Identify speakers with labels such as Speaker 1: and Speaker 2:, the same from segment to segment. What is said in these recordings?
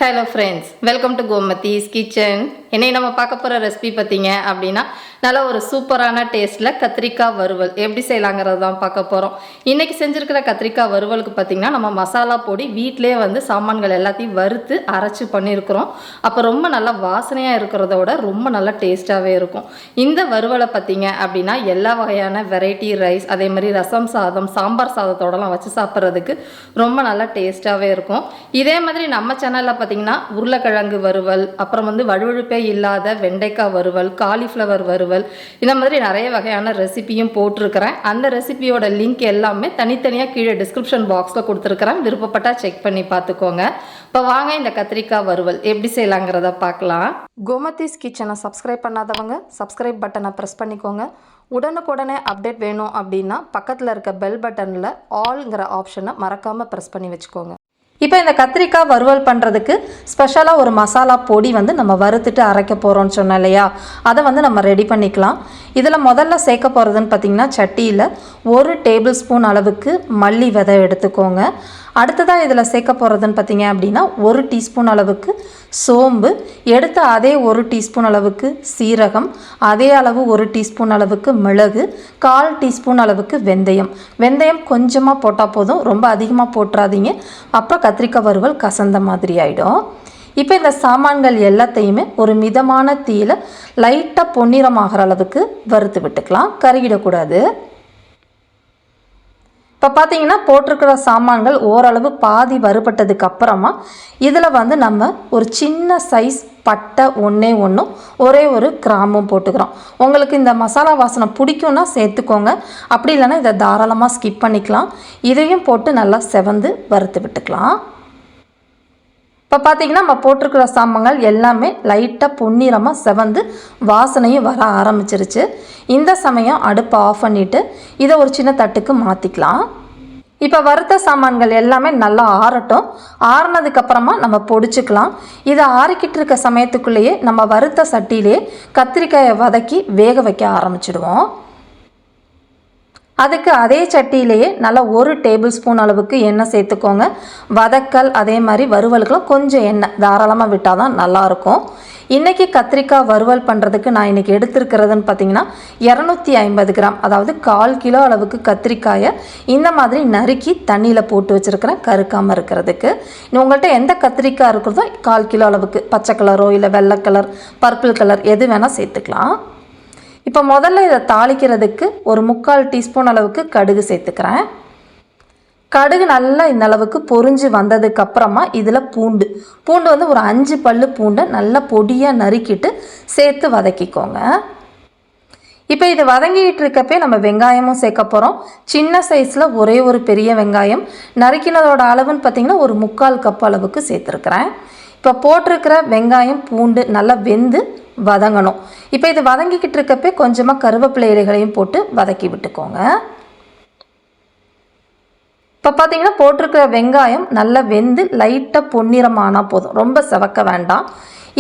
Speaker 1: Hello friends, welcome to Gomathi's kitchen. இன்னைக்கு நம்ம பார்க்க போற ரெசிபி பாத்தீங்க அப்படினா நல்ல ஒரு சூப்பரான டேஸ்ட்ல கத்திரிக்காய் வறுவல் எப்படி செய்யலாம்ங்கறத தான் பார்க்க போறோம். இன்னைக்கு செஞ்சிருக்கிற கத்திரிக்காய் வறுவலுக்கு பாத்தீங்கன்னா நம்ம மசாலா பொடி வீட்லயே வந்து சாமான்கள் எல்லாத்தையும் வறுத்து அரைச்சு பண்ணியிருக்கிறோம். அப்ப ரொம்ப நல்ல வாசனையா இருக்கிறதோட ரொம்ப நல்ல டேஸ்டாவே இருக்கும். இந்த வறுவலை பாத்தீங்க அப்படினா எல்லா வகையான வெரைட்டி ரைஸ் அதே மாதிரி ரசம் சாதம் சாம்பார் சாதத்தோடலாம் வச்சு சாப்பிட்றதுக்கு ரொம்ப நல்ல டேஸ்டாவே இருக்கும். இதே மாதிரி நம்ம சேனல்ல பாத்தீங்கன்னா உருளைக்கிழங்கு வறுவல் அப்புறம் வந்து வழுவழுப்பே இல்லாத வெண்டைக்காய் வறுவல் காலிஃப்ளவர் வறுவல் இந்த மாதிரி நிறைய வகையான ரெசிபியும் போட்டிருக்கிறேன். அந்த ரெசிபியோட லிங்க் எல்லாமே தனித்தனியாக கீழே டிஸ்கிரிப்ஷன் பாக்ஸில் கொடுத்துருக்கிறேன். விருப்பப்பட்டா செக் பண்ணி பார்த்துக்கோங்க. இப்போ வாங்க இந்த கத்திரிக்காய் வறுவல் எப்படி செய்யலாங்கிறத பார்க்கலாம். கோமதிஸ் கிச்சனை சப்ஸ்கிரைப் பண்ணாதவங்க சப்ஸ்கிரைப் பட்டனை ப்ரெஸ் பண்ணிக்கோங்க. உடனுக்குடனே அப்டேட் வேணும் அப்படின்னா பக்கத்தில் இருக்க பெல் பட்டனில் ஆல்ங்கிற ஆப்ஷனை மறக்காமல் ப்ரெஸ் பண்ணி வச்சுக்கோங்க. இப்போ இந்த கத்திரிக்காய் வறுவல் பண்ணுறதுக்கு ஸ்பெஷலாக ஒரு மசாலா பொடி வந்து நம்ம வறுத்துட்டு அரைக்க போகிறோம்னு சொன்னோம் இல்லையா, அதை வந்து நம்ம ரெடி பண்ணிக்கலாம். இதில் முதல்ல சேர்க்க போகிறதுன்னு பார்த்திங்கன்னா சட்டியில் 1 டேபிள் ஸ்பூன் அளவுக்கு மல்லி விதை எடுத்துக்கோங்க. அடுத்ததாக இதில் சேர்க்க போகிறதுன்னு பார்த்திங்க அப்படின்னா 1 டீஸ்பூன் அளவுக்கு சோம்பு எடுத்து அதே 1 டீஸ்பூன் அளவுக்கு சீரகம், அதே அளவு 1 டீஸ்பூன் அளவுக்கு மிளகு, 1/4 டீஸ்பூன் அளவுக்கு வெந்தயம். வெந்தயம் கொஞ்சமாக போட்டால் போதும், ரொம்ப அதிகமாக போட்டுறாதீங்க, அப்புறம் கத்திரிக்காய் வறுவல் கசந்த மாதிரி ஆகிடும். இப்போ இந்த சாமான்கள் எல்லாத்தையுமே ஒரு மிதமான தீயில லைட்டாக பொன்னிறமாகிற அளவுக்கு வறுத்து விட்டுக்கலாம், கருகிடக்கூடாது. இப்போ பார்த்தீங்கன்னா போட்டிருக்கிற சாமான்கள் ஓரளவு பாதி வறுபட்டதுக்கு அப்புறமா இதில் வந்து நம்ம ஒரு சின்ன சைஸ் பட்டை ஒரே ஒரு கிராம்பும் போட்டுக்கிறோம். உங்களுக்கு இந்த மசாலா வாசனை பிடிக்கும்னா சேர்த்துக்கோங்க, அப்படி இல்லைன்னா இதை தாராளமாக ஸ்கிப் பண்ணிக்கலாம். இதையும் போட்டு நல்லா செவந்து வறுத்து விட்டுக்கலாம். இப்போ பார்த்தீங்கன்னா நம்ம போட்டிருக்கிற சாமான்கள் எல்லாமே லைட்டாக பொன்னிறமாக செவந்து வாசனையும் வர ஆரம்பிச்சிருச்சு. இந்த சமயம் அடுப்பை ஆஃப் பண்ணிவிட்டு இதை ஒரு சின்ன தட்டுக்கு மாற்றிக்கலாம். இப்போ வறுத்த சாமான்கள் எல்லாமே நல்லா ஆறட்டும். ஆறுனதுக்கப்புறமா நம்ம பொடிச்சுக்கலாம். இதை ஆறிக்கிட்டு இருக்க சமயத்துக்குள்ளேயே நம்ம வறுத்த சட்டியிலே கத்திரிக்காயை வதக்கி வேக வைக்க ஆரம்பிச்சிடுவோம். அதுக்கு அதே சட்டியிலேயே நல்லா 1 டேபிள் ஸ்பூன் அளவுக்கு எண்ணெய் சேர்த்துக்கோங்க. வதக்கல் அதே மாதிரி வறுவலுக்கெல்லாம் கொஞ்சம் எண்ணெய் தாராளமாக விட்டால் தான் நல்லாயிருக்கும். இன்றைக்கி கத்திரிக்காய் வறுவல் பண்ணுறதுக்கு நான் இன்றைக்கி எடுத்துருக்கிறதுன்னு பார்த்தீங்கன்னா 250 கிராம், அதாவது 1/4 கிலோ அளவுக்கு கத்திரிக்காயை இந்த மாதிரி நறுக்கி தண்ணியில் போட்டு வச்சுருக்கிறேன் கருக்காமல் இருக்கிறதுக்கு. உங்கள்கிட்ட எந்த கத்திரிக்காய் இருக்கிறதோ 1/4 கிலோ அளவுக்கு பச்சை கலரோ இல்லை வெள்ளை கலர் பர்பிள் கலர் எது வேணால் சேர்த்துக்கலாம். இப்போ முதல்ல இதை தாளிக்கிறதுக்கு ஒரு 3/4 டீஸ்பூன் அளவுக்கு கடுகு சேர்த்துக்கிறேன். கடுகு நல்லா இந்த அளவுக்கு பொரிஞ்சு வந்ததுக்கப்புறமா இதில் பூண்டு வந்து ஒரு 5 பல்லு பூண்டை நல்லா பொடியாக நறுக்கிட்டு சேர்த்து வதக்கிக்கோங்க. இப்போ இது வதங்கிட்டு இருக்கப்பே நம்ம வெங்காயமும் சேர்க்க போகிறோம். சின்ன சைஸில் ஒரே ஒரு பெரிய வெங்காயம் நறுக்கினதோட அளவுன்னு பார்த்திங்கன்னா ஒரு 3/4 கப் அளவுக்கு சேர்த்துருக்குறேன். இப்போ போட்டிருக்கிற வெங்காயம் பூண்டு நல்லா வெந்து வதங்கணும். இப்போ இது வதங்கிக்கிட்டு இருக்கப்பே கொஞ்சமாக கருவேப்பிலை இலைகளையும் போட்டு வதக்கி விட்டுக்கோங்க. இப்போ பார்த்தீங்கன்னா போட்டிருக்கிற வெங்காயம் நல்லா வெந்து லைட்டாக பொன்னிறமானால் போதும், ரொம்ப செவக்க வேண்டாம்.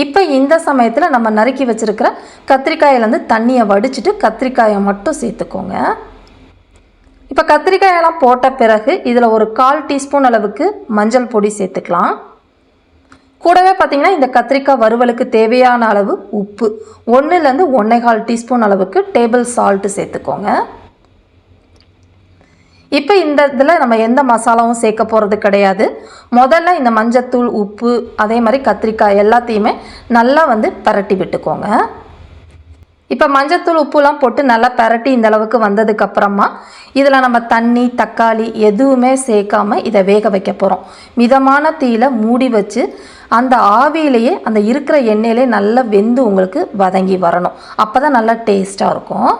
Speaker 1: இப்போ இந்த சமயத்தில் நம்ம நறுக்கி வச்சுருக்கிற கத்திரிக்காயிலேருந்து தண்ணியை வடிச்சிட்டு கத்திரிக்காயை மட்டும் சேர்த்துக்கோங்க. இப்போ கத்திரிக்காயெல்லாம் போட்ட பிறகு இதில் ஒரு 1/4 டீஸ்பூன் அளவுக்கு மஞ்சள் பொடி சேர்த்துக்கலாம். கூடவே பார்த்திங்கன்னா இந்த கத்திரிக்காய் வறுவலுக்கு தேவையான அளவு உப்பு 1லேருந்து 1/4 டீஸ்பூன் அளவுக்கு டேபிள் சால்ட்டு சேர்த்துக்கோங்க. இப்போ இந்த இதில் நம்ம எந்த மசாலாவும் சேர்க்க போகிறது கிடையாது. முதல்ல இந்த மஞ்சத்தூள் உப்பு அதே மாதிரி கத்திரிக்காய் எல்லாத்தையுமே நல்லா வந்து பரட்டி விட்டுக்கோங்க. இப்போ மஞ்சத்தூள் உப்புலாம் போட்டு நல்லா பரட்டி இந்த அளவுக்கு வந்ததுக்கப்புறமா இதில் நம்ம தண்ணி தக்காளி எதுவுமே சேர்க்காமல் இதை வேக வைக்க போகிறோம். மிதமான தீயில மூடி வச்சு அந்த ஆவியிலேயே அந்த இருக்கிற எண்ணெயிலே நல்லா வெந்து உங்களுக்கு வதங்கி வரணும். அப்போ தான் நல்லா டேஸ்ட்டாக இருக்கும்.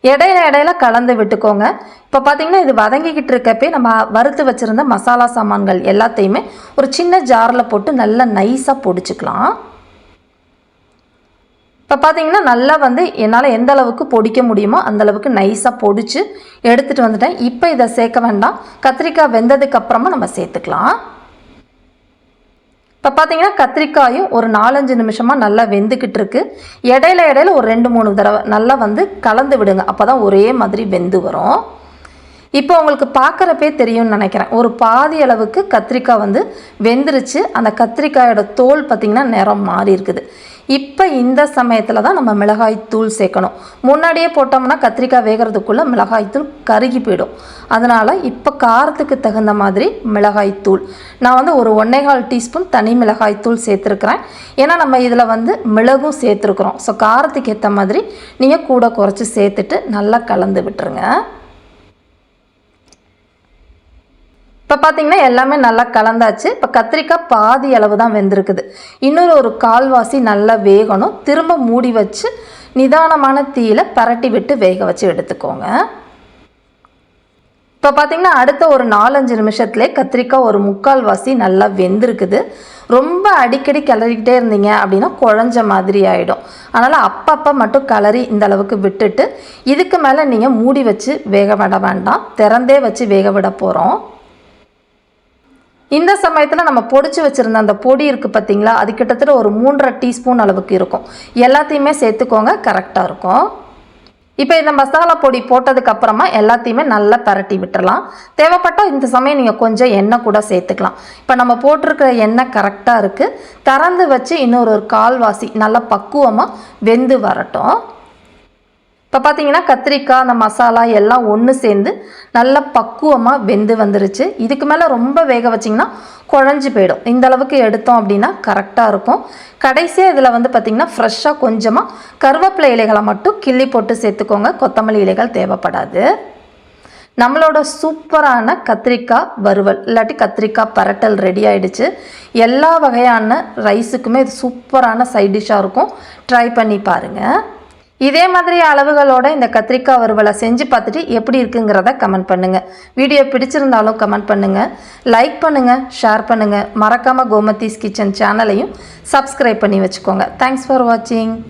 Speaker 1: இடையில கலந்து விட்டுக்கோங்க. இப்போ பார்த்திங்கன்னா இது வதங்கிக்கிட்டு இருக்கப்பே நம்ம வறுத்து வச்சுருந்த மசாலா சாமான்கள் எல்லாத்தையுமே ஒரு சின்ன ஜாரில் போட்டு நல்லா நைஸாக பொடிச்சுக்கலாம். இப்போ பார்த்தீங்கன்னா நல்லா வந்து என்னால் எந்த அளவுக்கு பொடிக்க முடியுமோ அந்தளவுக்கு நைஸாக பொடிச்சு எடுத்துகிட்டு வந்துட்டேன். இப்போ இதை சேர்க்க வேண்டாம், கத்திரிக்காய் வெந்ததுக்கப்புறமா நம்ம சேர்த்துக்கலாம். இப்போ பார்த்தீங்கன்னா கத்திரிக்காயும் ஒரு 4-5 நிமிஷமாக நல்லா வெந்துக்கிட்டு இருக்கு. இடையில ஒரு 2-3 தடவை நல்லா வந்து கலந்து விடுங்க, அப்போ தான் ஒரே மாதிரி வெந்து வரும். இப்போ உங்களுக்கு பார்க்குறப்பே தெரியும்னு நினைக்கிறேன், ஒரு பாதி அளவுக்கு கத்திரிக்காய் வந்து வெந்துருச்சு. அந்த கத்திரிக்காயோட தோல் பார்த்திங்கன்னா நிறம் மாறி இருக்குது. இப்போ இந்த சமயத்தில் தான் நம்ம மிளகாய்த்தூள் சேர்க்கணும். முன்னாடியே போட்டோம்னா கத்திரிக்காய் வேகிறதுக்குள்ளே மிளகாய்த்தூள் கருகி போயிடும். அதனால் இப்போ காரத்துக்கு தகுந்த மாதிரி மிளகாய்த்தூள் நான் வந்து ஒரு 1.25 டீஸ்பூன் தனி மிளகாய்த்தூள் சேர்த்துருக்குறேன். ஏன்னா நம்ம இதில் வந்து மிளகும் சேர்த்துருக்குறோம். ஸோ காரத்துக்கு ஏற்ற மாதிரி நீங்கள் கூட குறைச்சி சேர்த்துட்டு நல்லா கலந்து விட்டுருங்க. இப்போ பார்த்தீங்கன்னா எல்லாமே நல்லா கலந்தாச்சு. இப்போ கத்திரிக்காய் பாதி அளவு தான் வெந்திருக்குது. இன்னொரு ஒரு கால்வாசி நல்லா வேகணும். திரும்ப மூடி வச்சு நிதானமான தீயில பரட்டி விட்டு வேக வச்சு எடுத்துக்கோங்க. இப்போ பார்த்தீங்கன்னா அடுத்த ஒரு 4-5 நிமிஷத்துலேயே கத்திரிக்காய் ஒரு முக்கால்வாசி நல்லா வெந்திருக்குது. ரொம்ப அடிக்கடி கிளறிக்கிட்டே இருந்தீங்க அப்படின்னா குழஞ்ச மாதிரி ஆகிடும். அதனால் அப்பப்போ மட்டும் கிளறி இந்த அளவுக்கு விட்டுட்டு இதுக்கு மேலே நீங்கள் மூடி வச்சு வேக விட வேண்டாம், திறந்தே வச்சு வேக விட போகிறோம். இந்த சமயத்தில் நம்ம பொடிச்சு வச்சுருந்த அந்த பொடி இருக்குது பார்த்தீங்களா, அது கிட்டத்தட்ட ஒரு 3.5 டீஸ்பூன் அளவுக்கு இருக்கும். எல்லாத்தையுமே சேர்த்துக்கோங்க, கரெக்டாக இருக்கும். இப்போ இந்த மசாலா பொடி போட்டதுக்கப்புறமா எல்லாத்தையுமே நல்லா பரட்டி விட்டுறலாம். தேவைப்பட்டால் இந்த சமயம் நீங்கள் கொஞ்சம் எண்ணெய் கூட சேர்த்துக்கலாம். இப்போ நம்ம போட்டிருக்கிற எண்ணெய் கரெக்டாக இருக்குது. திறந்து வச்சு இன்னொரு கால்வாசி நல்லா பக்குவமாக வெந்து வரட்டும். இப்போ பார்த்தீங்கன்னா கத்திரிக்காய் அந்த மசாலா எல்லாம் ஒன்று சேர்ந்து நல்லா பக்குவமாக வெந்து வந்துருச்சு. இதுக்கு மேலே ரொம்ப வேக வச்சிங்கன்னா குழஞ்சி போயிடும். இந்த அளவுக்கு எடுத்தோம் அப்படின்னா கரெக்டாக இருக்கும். கடைசியாக இதில் வந்து பார்த்திங்கன்னா ஃப்ரெஷ்ஷாக கொஞ்சமாக கருவேப்பிலை இலைகளை மட்டும் கிள்ளி போட்டு சேர்த்துக்கோங்க. கொத்தமல்லி இலைகள் தேவைப்படாது. நம்மளோட சூப்பரான கத்திரிக்காய் வறுவல் இல்லாட்டி கத்திரிக்காய் பரட்டல் ரெடி ஆகிடுச்சு. எல்லா வகையான ரைஸுக்குமே இது சூப்பரான சைட் டிஷ்ஷாக இருக்கும். ட்ரை பண்ணி பாருங்கள். இதே மாதிரி அளவுகளோட இந்த கத்திரிக்காய் வறுவலை செஞ்சு பார்த்துட்டு எப்படி இருக்குங்கிறத கமெண்ட் பண்ணுங்கள். வீடியோ பிடிச்சிருந்தாலும் கமெண்ட் பண்ணுங்கள், லைக் பண்ணுங்கள், ஷேர் பண்ணுங்கள். மறக்காமல் கோமதிஸ் கிச்சன் சேனலையும் சப்ஸ்கிரைப் பண்ணி வச்சுக்கோங்க. தேங்க்ஸ் ஃபார் வாட்சிங்.